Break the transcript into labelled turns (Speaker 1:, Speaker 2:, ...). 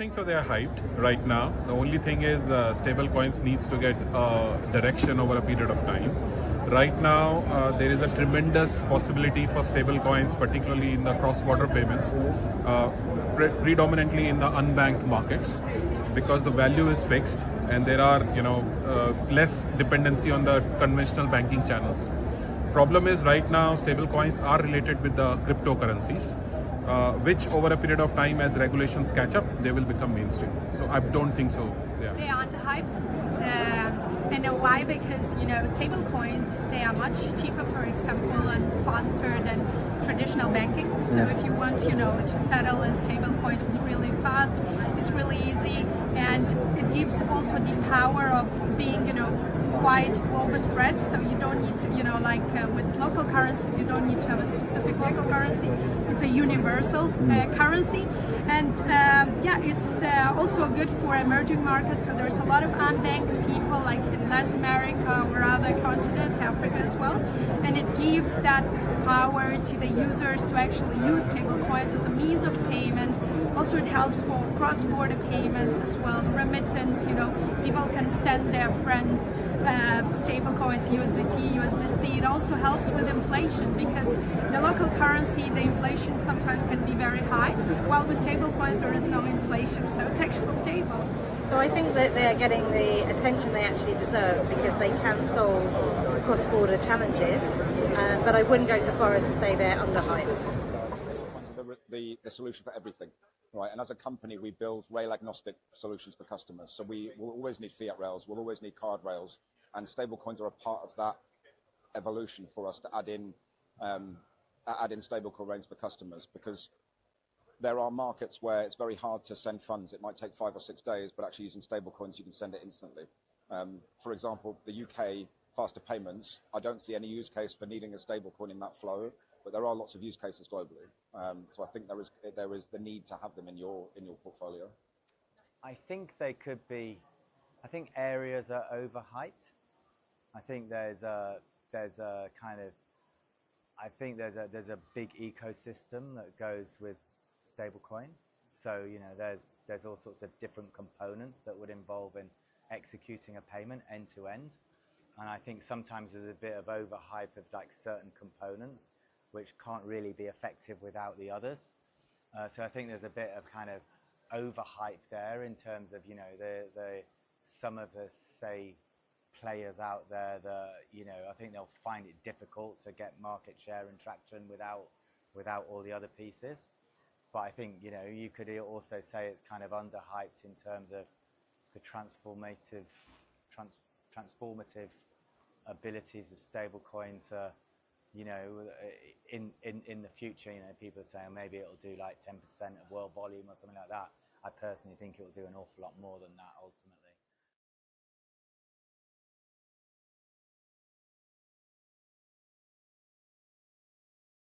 Speaker 1: think so. They are hyped right now. The only thing is stable coins needs to get direction over a period of time. Right now, there is a tremendous possibility for stable coins, particularly in the cross-border payments, predominantly in the unbanked markets, because the value is fixed and there are, less dependency on the conventional banking channels. Problem is right now, stable coins are related with the cryptocurrencies, which over a period of time, as regulations catch up, they will become mainstream. So I don't think so. Yeah.
Speaker 2: They are underhyped. And why? Because stable coins, they are much cheaper, for example, and faster than traditional banking. So if you want to settle in stable coins, it's really fast, it's really easy, and it gives also the power of being quite overspread. So you don't need to with local currencies, you don't need to have a specific local currency. It's a universal currency, and it's also good for emerging markets. So there's a lot of unbanked people, like in Latin America or other continents, Africa as well, and it gives that power to the users to actually use stable coins as a means of payment. Also, it helps for cross-border payments as well, remittance. People can send their friends stable coins, USDT, USDC. It also helps with inflation, because the local currency, the inflation sometimes can be very high, while with stable coins there is no inflation, so it's actually stable.
Speaker 3: So I think that they're getting the attention they actually deserve, because they can solve cross-border challenges, but I wouldn't go so far as to say they're underhyped.
Speaker 4: The solution for everything, right? And as a company, we build rail-agnostic solutions for customers. So we will always need fiat rails, we'll always need card rails, and stablecoins are a part of that evolution for us to add in stablecoin rails for customers, because there are markets where it's very hard to send funds. It might take 5 or 6 days, but actually using stablecoins, you can send it instantly. For example, the UK faster payments, I don't see any use case for needing a stablecoin in that flow, but there are lots of use cases globally. So I think there is the need to have them in your portfolio.
Speaker 5: I think they could be. I think areas are overhyped. I think there's a big ecosystem that goes with stablecoin. So there's all sorts of different components that would involve in executing a payment end to end, and I think sometimes there's a bit of overhype of certain components which can't really be effective without the others. So I think there's a bit of overhype there in terms of some of the players out there that I think they'll find it difficult to get market share and traction without all the other pieces. But I think you could also say it's underhyped in terms of the transformative abilities of stablecoin to in the future. People are saying maybe it'll do 10% of world volume or something like that. I personally think it will do an awful lot more than that ultimately.